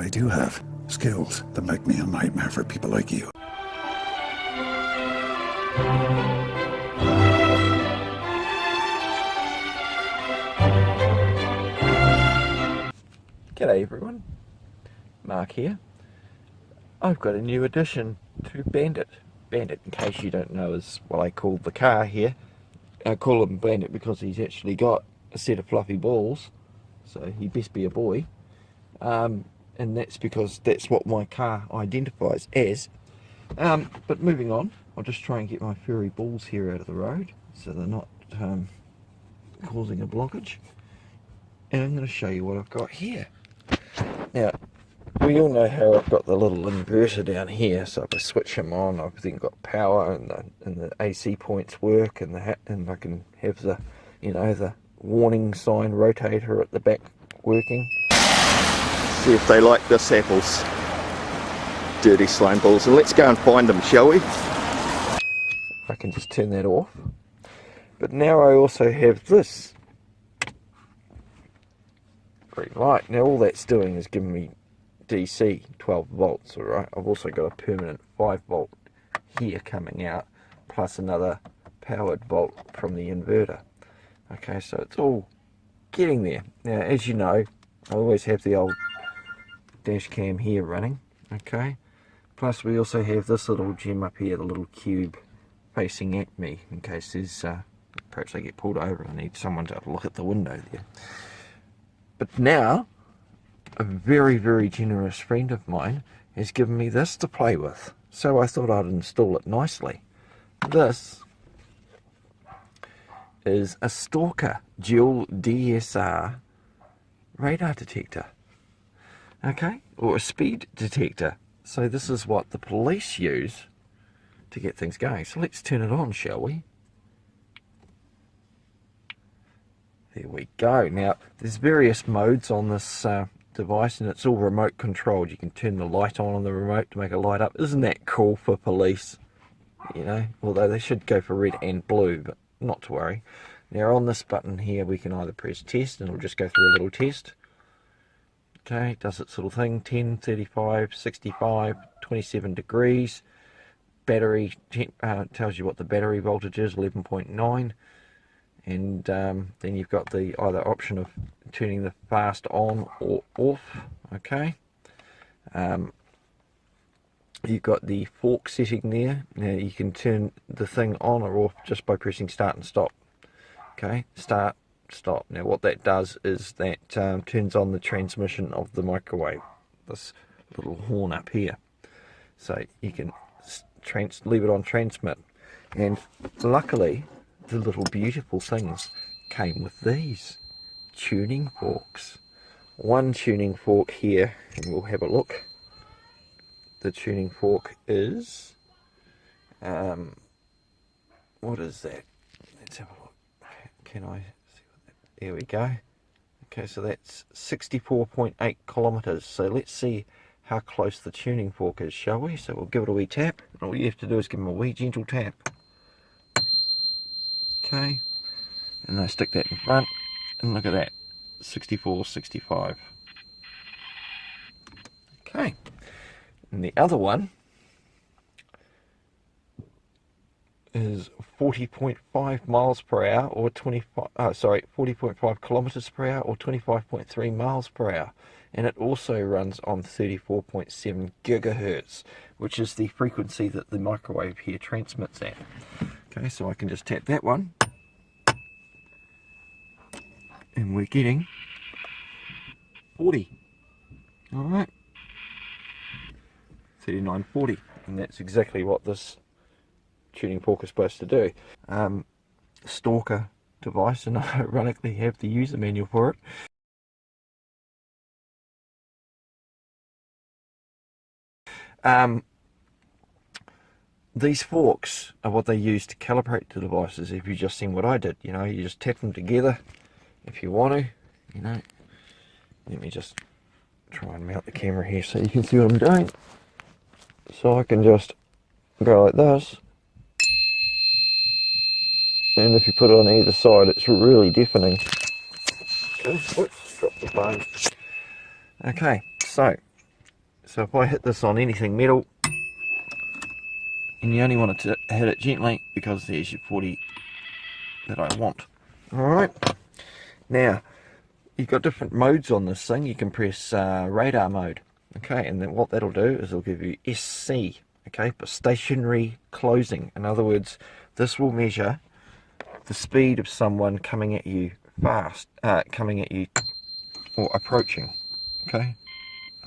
I do have skills that make me a nightmare for people like you. G'day everyone, Mark here. I've got a new addition to Bandit. Bandit, in case you don't know, is what I call the car here. I call him Bandit because he's actually got a set of fluffy balls, so he best be a boy. And that's because that's what my car identifies as. But moving on, I'll just try and get my furry balls here out of the road so they're not causing a blockage. And I'm going to show you what I've got here. Now, we all know how I've got the little inverter down here, so if I switch him on, I've then got power and the AC points work, and I can have the, you know, the warning sign rotator at the back working. See if they like this, apples. Dirty slime balls. And let's go and find them, shall we? I can just turn that off. But now I also have this green light. Now all that's doing is giving me DC 12 volts, alright. I've also got a permanent 5 volt here coming out, plus another powered volt from the inverter. Okay, so it's all getting there. Now, as you know, I always have the old dash cam here running, okay. Plus we also have this little gem up here, the little cube facing at me, in case there's, perhaps I get pulled over and I need someone to look at the window there. But now, a very, very generous friend of mine has given me this to play with. So I thought I'd install it nicely. This is a Stalker dual DSR radar detector. Okay, or a speed detector. So this is what the police use to get things going. So let's turn it on, shall we? There we go. Now, there's various modes on this device, and it's all remote controlled. You can turn the light on the remote to make it light up. Isn't that cool for police? You know, although they should go for red and blue, but not to worry. Now, on this button here, we can either press test, and it'll just go through a little test. Okay, it does its little thing, 10, 35, 65, 27 degrees. Battery tells you what the battery voltage is, 11.9. And then you've got the either option of turning the fast on or off. Okay, you've got the fork setting there. Now you can turn the thing on or off just by pressing start and stop. Okay, start, stop. Now what that does is that turns on the transmission of the microwave, this little horn up here, so you can leave it on transmit. And luckily the little beautiful things came with these tuning forks. One tuning fork here, and we'll have a look. The tuning fork is what is that? Let's have a look. Can I see what that, there we go. Okay, so that's 64.8 kilometers. So let's see how close the tuning fork is, shall we? So we'll give it a wee tap, and all you have to do is give them a wee gentle tap. Okay, and I stick that in front, and look at that, 64, 65. Okay, and the other one is 40.5 miles per hour, or 40.5 kilometers per hour, or 25.3 miles per hour, and it also runs on 34.7 gigahertz, which is the frequency that the microwave here transmits at. Okay, so I can just tap that one, and we're getting 40. Alright, 3940, and that's exactly what this tuning fork is supposed to do. Stalker device, and I ironically have the user manual for it. These forks are what they use to calibrate the devices. If you've just seen what I did, you know, you just tap them together if you want to, you know. Let me just try and mount the camera here so you can see what I'm doing. So I can just go like this, and if you put it on either side, it's really deafening. Okay, whoops, drop the phone. Okay, so So if I hit this on anything metal, and you only want to hit it gently because there's your 40 that I want. Alright, now you've got different modes on this thing. You can press radar mode, okay, and then what that'll do is it'll give you SC, okay, but stationary closing. In other words, this will measure the speed of someone coming at you fast, coming at you or approaching, okay.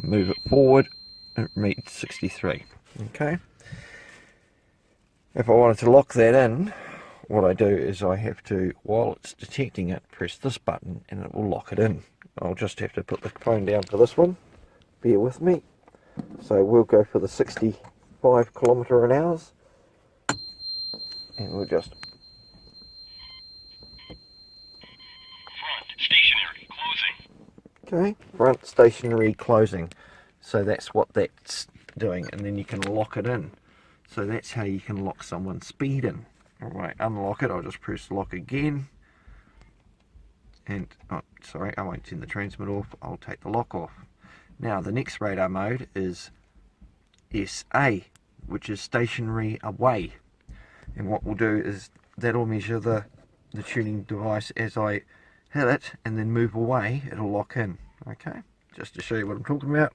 Move it forward, it meets 63, okay. If I wanted to lock that in, what I do is I have to, while it's detecting it, press this button and it will lock it in. I'll just have to put the phone down for this one, bear with me. So we'll go for the 65 km/h, and we'll just... Front stationary closing. Okay, front stationary closing. So that's what that's doing, and then you can lock it in. So that's how you can lock someone's speed in. Alright, unlock it, I'll just press lock again. And, oh, sorry, I won't turn the transmitter off, I'll take the lock off. Now, the next radar mode is SA, which is stationary away. And what we'll do is, that'll measure the tuning device as I hit it, and then move away, it'll lock in. Okay, just to show you what I'm talking about.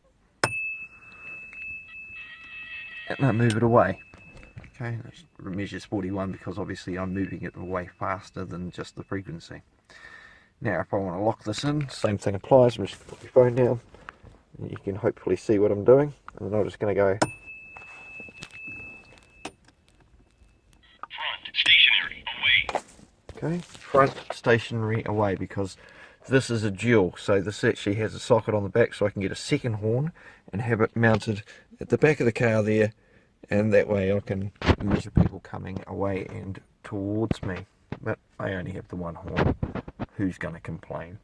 And I move it away. Okay, that measures 41 because obviously I'm moving it away faster than just the frequency. Now if I want to lock this in, same thing applies. I'm just going to put your phone down and you can hopefully see what I'm doing, and then I'm just going to go Front stationary away. okay, front stationary away, because this is a dual, so this actually has a socket on the back, so I can get a second horn and have it mounted at the back of the car there, and that way I can measure people coming away and towards me. But I only have the one horn. Who's going to complain?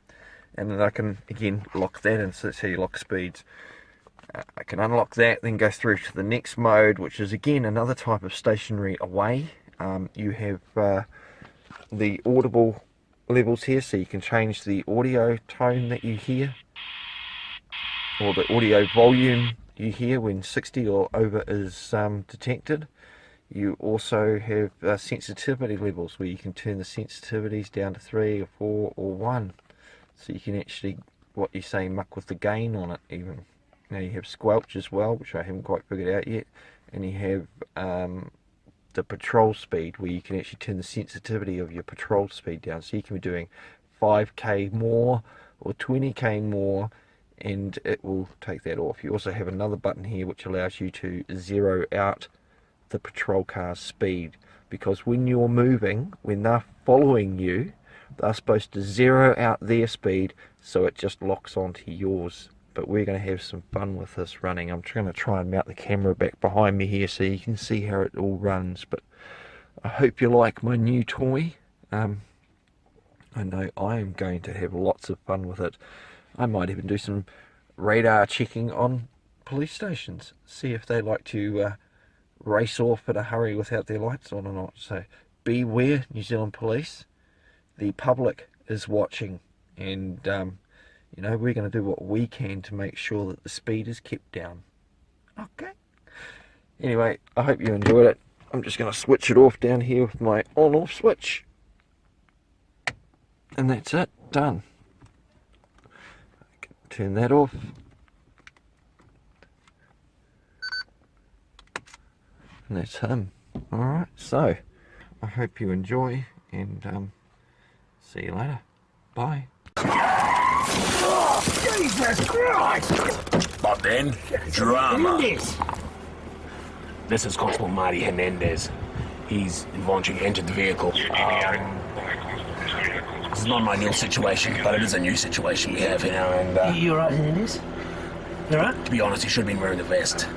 And then I can again lock that in, so that's how you lock speeds. I can unlock that, then go through to the next mode, which is again another type of stationary away. You have the audible levels here, so you can change the audio tone that you hear, or the audio volume you hear when 60 or over is detected. You also have sensitivity levels, where you can turn the sensitivities down to 3 or 4 or 1, so you can actually, what you say, muck with the gain on it even. Now you have squelch as well, which I haven't quite figured out yet, and you have the patrol speed, where you can actually turn the sensitivity of your patrol speed down, so you can be doing 5k more or 20k more, and it will take that off. You also have another button here which allows you to zero out the patrol car's speed, because when you're moving, when they're following you, they're supposed to zero out their speed so it just locks onto yours. But we're going to have some fun with this running. I'm going to try and mount the camera back behind me here so you can see how it all runs. But I hope you like my new toy. I know I am going to have lots of fun with it. I might even do some radar checking on police stations, see if they like to race off in a hurry without their lights on or not. So beware, New Zealand Police, the public is watching, and you know, we're going to do what we can to make sure that the speed is kept down. Okay, anyway, I hope you enjoyed it. I'm just going to switch it off down here with my on off switch, and that's it, done. I can turn that off. And that's him. Alright, so I hope you enjoy, and see you later. Bye. Jesus Christ! But then, drama. This is Constable Marty Hernandez. He's launching entered the vehicle. This is not an ideal situation, but it is a new situation we have here, and You alright, Hernandez? You alright? to be honest, he should have been wearing the vest.